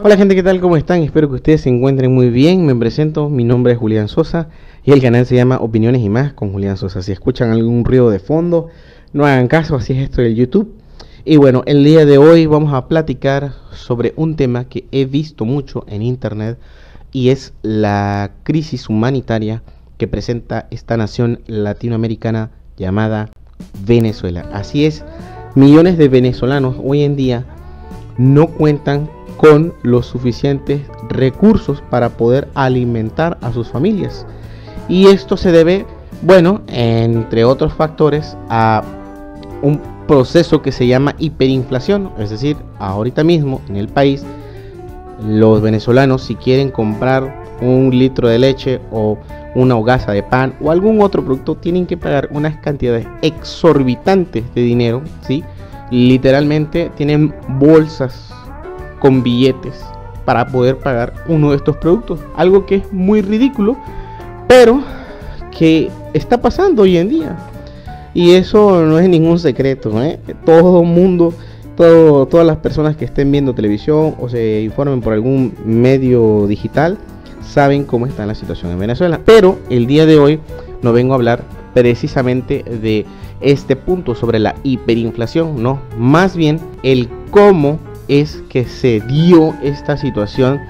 Hola gente, ¿qué tal? ¿Cómo están? Espero que ustedes se encuentren muy bien. Me presento, mi nombre es Julián Sosa y el canal se llama Opiniones y Más con Julián Sosa. Si escuchan algún ruido de fondo, no hagan caso, así es esto del YouTube. Y bueno, el día de hoy vamos a platicar sobre un tema que he visto mucho en internet y es la crisis humanitaria que presenta esta nación latinoamericana llamada Venezuela. Así es, millones de venezolanos hoy en día no cuentan con los suficientes recursos para poder alimentar a sus familias. Y esto se debe, bueno, entre otros factores, a un proceso que se llama hiperinflación. Es decir, ahorita mismo en el país, los venezolanos, si quieren comprar un litro de leche o una hogaza de pan o algún otro producto, tienen que pagar unas cantidades exorbitantes de dinero, ¿sí? Literalmente tienen bolsas con billetes para poder pagar uno de estos productos, algo que es muy ridículo, pero que está pasando hoy en día. Y eso no es ningún secreto, ¿eh? Todo el mundo, todas las personas que estén viendo televisión o se informen por algún medio digital saben cómo está la situación en Venezuela. Pero el día de hoy no vengo a hablar precisamente de este punto sobre la hiperinflación, no, más bien el cómo es que se dio esta situación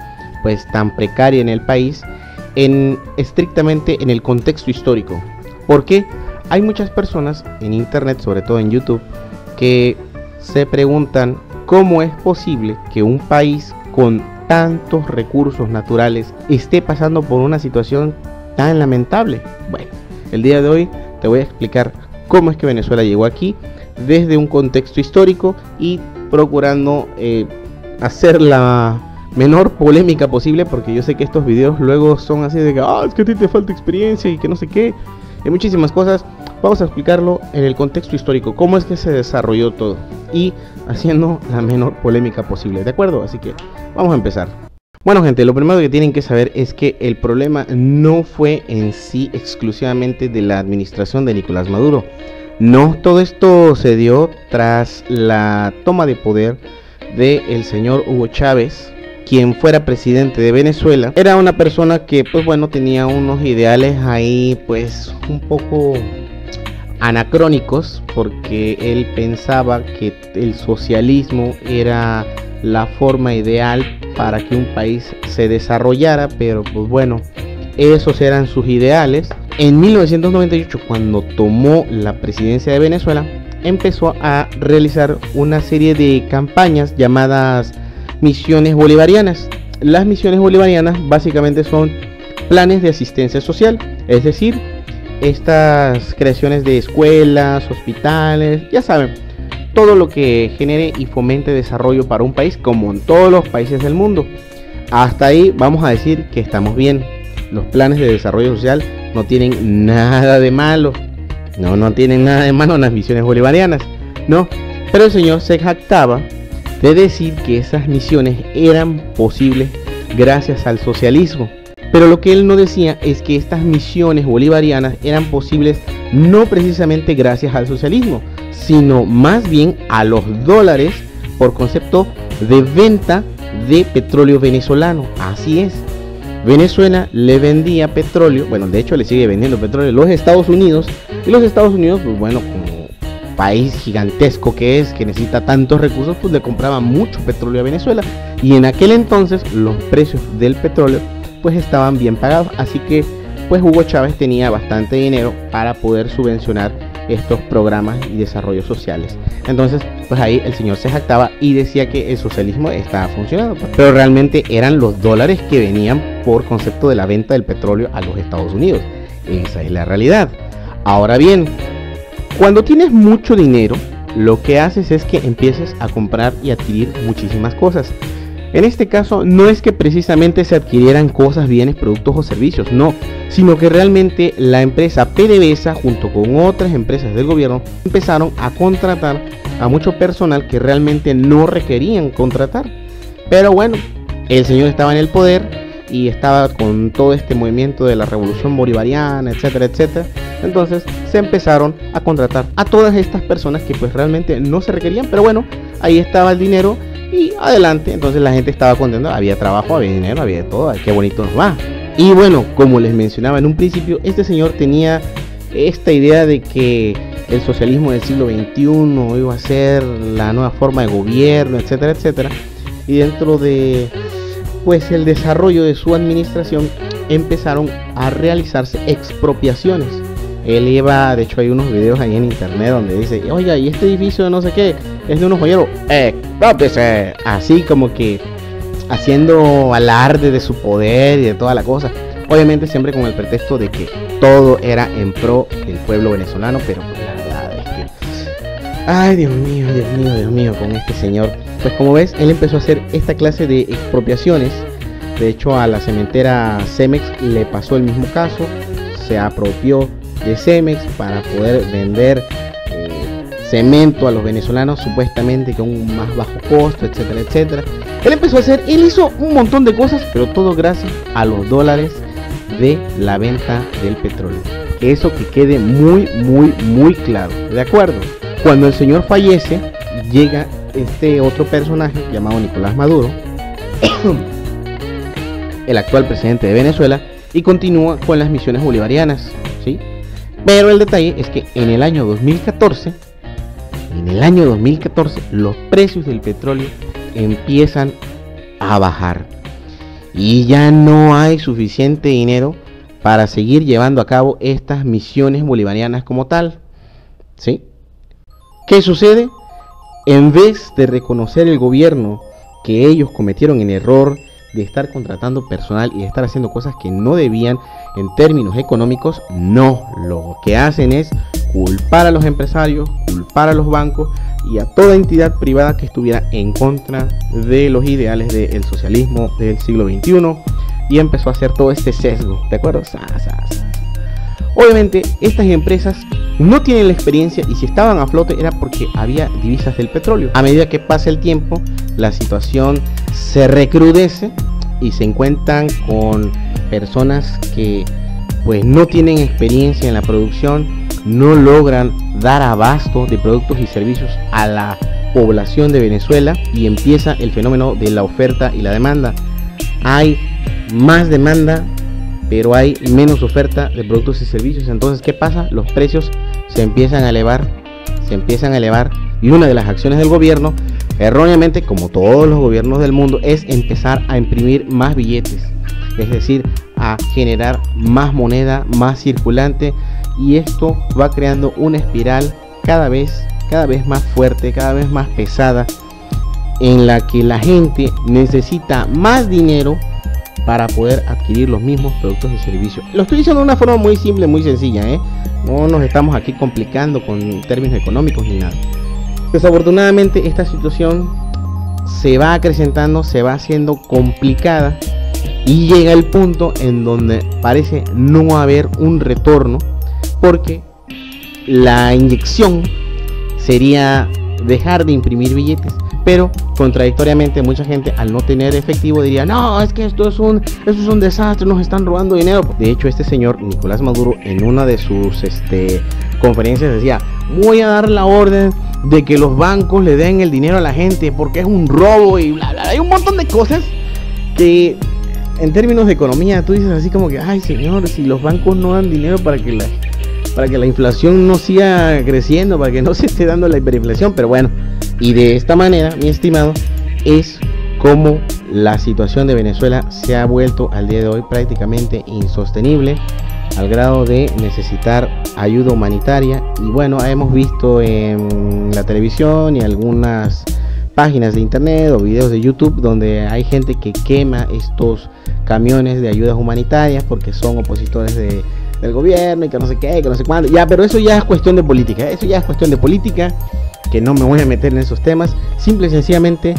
pues tan precaria en el país, estrictamente en el contexto histórico. Porque hay muchas personas en internet, sobre todo en YouTube, que se preguntan cómo es posible que un país con tantos recursos naturales esté pasando por una situación tan lamentable. Bueno, el día de hoy te voy a explicar cómo es que Venezuela llegó aquí desde un contexto histórico y procurando hacer la menor polémica posible, porque yo sé que estos videos luego son así de que es que a ti te falta experiencia y que no sé qué, y muchísimas cosas. Vamos a explicarlo en el contexto histórico, cómo es que se desarrolló todo y haciendo la menor polémica posible, ¿de acuerdo? Así que vamos a empezar. Bueno gente, lo primero que tienen que saber es que el problema no fue en sí exclusivamente de la administración de Nicolás Maduro. No, todo esto se dio tras la toma de poder del señor Hugo Chávez, quien fuera presidente de Venezuela. Era una persona que pues bueno, tenía unos ideales ahí pues un poco anacrónicos, porque él pensaba que el socialismo era la forma ideal para que un país se desarrollara, pero pues bueno, esos eran sus ideales. En 1998, cuando tomó la presidencia de Venezuela, empezó a realizar una serie de campañas llamadas misiones bolivarianas. Las misiones bolivarianas básicamente son planes de asistencia social, es decir, estas creaciones de escuelas, hospitales, ya saben, todo lo que genere y fomente desarrollo para un país, como en todos los países del mundo. Hasta ahí vamos a decir que estamos bien. Los planes de desarrollo social no tienen nada de malo. No tienen nada de malo en las misiones bolivarianas, no. Pero el señor se jactaba de decir que esas misiones eran posibles gracias al socialismo. Pero lo que él no decía es que estas misiones bolivarianas eran posibles no precisamente gracias al socialismo, sino más bien a los dólares por concepto de venta de petróleo venezolano. Así es. Venezuela le vendía petróleo, bueno, de hecho le sigue vendiendo petróleo a los Estados Unidos, y los Estados Unidos, pues bueno, como país gigantesco que es, que necesita tantos recursos, pues le compraba mucho petróleo a Venezuela, y en aquel entonces los precios del petróleo pues estaban bien pagados, así que pues Hugo Chávez tenía bastante dinero para poder subvencionar estos programas y desarrollos sociales. Entonces pues ahí el señor se jactaba y decía que el socialismo estaba funcionando, pero realmente eran los dólares que venían por concepto de la venta del petróleo a los Estados Unidos. Esa es la realidad. Ahora bien, cuando tienes mucho dinero, lo que haces es que empieces a comprar y adquirir muchísimas cosas. En este caso no es que precisamente se adquirieran cosas, bienes, productos o servicios, no, sino que realmente la empresa PDVSA junto con otras empresas del gobierno empezaron a contratar a mucho personal que realmente no requerían contratar. Pero bueno, el señor estaba en el poder y estaba con todo este movimiento de la revolución bolivariana, etcétera, etcétera. Entonces se empezaron a contratar a todas estas personas que pues realmente no se requerían, pero bueno, ahí estaba el dinero y y adelante. Entonces la gente estaba contenta, había trabajo, había dinero, había todo, qué bonito nos va. Y bueno, como les mencionaba en un principio, este señor tenía esta idea de que el socialismo del siglo XXI iba a ser la nueva forma de gobierno, etcétera, etcétera. Y dentro de pues el desarrollo de su administración empezaron a realizarse expropiaciones. Él iba, de hecho hay unos videos ahí en internet donde dice, oiga, y este edificio de no sé qué es de unos joyeros, expropiese, así como que haciendo alarde de su poder y de toda la cosa. Obviamente siempre con el pretexto de que todo era en pro del pueblo venezolano, pero pues la verdad es que, ay, Dios mío, Dios mío, Dios mío, con este señor. Pues como ves, él empezó a hacer esta clase de expropiaciones. De hecho, a la cementera Cemex le pasó el mismo caso. Se apropió de Cemex para poder vender cemento a los venezolanos, supuestamente con un más bajo costo, etcétera, etcétera. Él hizo un montón de cosas, pero todo gracias a los dólares de la venta del petróleo. Eso que quede muy, muy, muy claro, ¿de acuerdo? Cuando el señor fallece, llega este otro personaje llamado Nicolás Maduro, el actual presidente de Venezuela, y continúa con las misiones bolivarianas, ¿sí? Pero el detalle es que en el año 2014, los precios del petróleo empiezan a bajar y ya no hay suficiente dinero para seguir llevando a cabo estas misiones bolivarianas como tal, ¿sí? ¿Qué sucede? En vez de reconocer el gobierno que ellos cometieron el error de estar contratando personal y de estar haciendo cosas que no debían en términos económicos, no, lo que hacen es culpar a los empresarios, culpar a los bancos y a toda entidad privada que estuviera en contra de los ideales del socialismo del siglo XXI, y empezó a hacer todo este sesgo, ¿de acuerdo? Obviamente estas empresas no tienen la experiencia, y si estaban a flote era porque había divisas del petróleo. A medida que pasa el tiempo, la situación se recrudece y se encuentran con personas que pues no tienen experiencia en la producción, no logran dar abasto de productos y servicios a la población de Venezuela, y empieza el fenómeno de la oferta y la demanda. Hay más demanda, pero hay menos oferta de productos y servicios. Entonces, ¿qué pasa? Los precios se empiezan a elevar, y una de las acciones del gobierno, erróneamente, como todos los gobiernos del mundo, es empezar a imprimir más billetes, es decir, a generar más moneda, más circulante, y esto va creando una espiral cada vez más fuerte, cada vez más pesada, en la que la gente necesita más dinero para poder adquirir los mismos productos y servicios. Lo estoy diciendo de una forma muy simple, muy sencilla, no nos estamos aquí complicando con términos económicos ni nada. Desafortunadamente esta situación se va acrecentando, se va haciendo complicada, y llega el punto en donde parece no haber un retorno, porque la inyección sería dejar de imprimir billetes, pero contradictoriamente mucha gente, al no tener efectivo, diría: no, es que esto es un desastre, nos están robando dinero. De hecho, este señor Nicolás Maduro, en una de sus conferencias, decía: voy a dar la orden de que los bancos le den el dinero a la gente porque es un robo, y bla bla. Hay un montón de cosas que en términos de economía tú dices así como que: ay señor, si los bancos no dan dinero para que la inflación no siga creciendo, para que no se esté dando la hiperinflación. Pero bueno, y de esta manera, mi estimado, es como la situación de Venezuela se ha vuelto al día de hoy prácticamente insostenible, al grado de necesitar ayuda humanitaria. Y bueno, hemos visto en la televisión y algunas páginas de internet o videos de YouTube donde hay gente que quema estos camiones de ayudas humanitarias porque son opositores del gobierno y que no sé qué, que no sé cuándo. Ya, pero eso ya es cuestión de política, que no me voy a meter en esos temas. Simple y sencillamente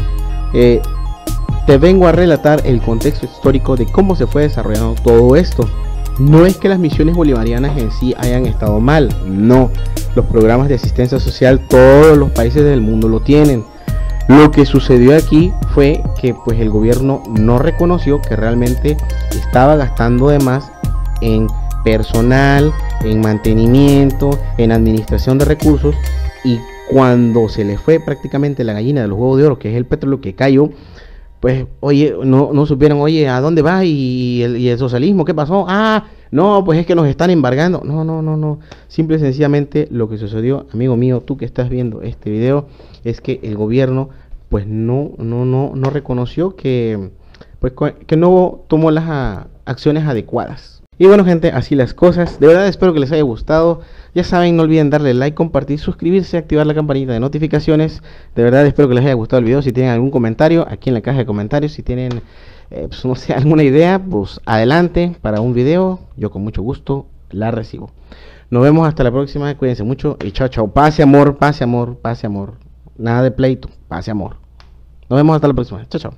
te vengo a relatar el contexto histórico de cómo se fue desarrollando todo esto. No es que las misiones bolivarianas en sí hayan estado mal, no. Los programas de asistencia social todos los países del mundo lo tienen. Lo que sucedió aquí fue que pues el gobierno no reconoció que realmente estaba gastando de más en personal, en mantenimiento, en administración de recursos, y cuando se le fue prácticamente la gallina de los huevos de oro, que es el petróleo que cayó, pues, oye, no supieron, oye, ¿a dónde va? Y el socialismo, ¿qué pasó? Ah, no, pues es que nos están embargando. No. Simple y sencillamente lo que sucedió, amigo mío, tú que estás viendo este video, es que el gobierno, pues, no reconoció que, pues, que no tomó las acciones adecuadas. Y bueno, gente, así las cosas. De verdad espero que les haya gustado. Ya saben, no olviden darle like, compartir, suscribirse, activar la campanita de notificaciones. De verdad espero que les haya gustado el video. Si tienen algún comentario, aquí en la caja de comentarios. Si tienen, pues no sé, alguna idea, pues adelante para un video. Yo con mucho gusto la recibo. Nos vemos hasta la próxima. Cuídense mucho y chao, chao. Paz y amor, paz y amor, paz y amor. Nada de pleito, paz y amor. Nos vemos hasta la próxima. Chao, chao.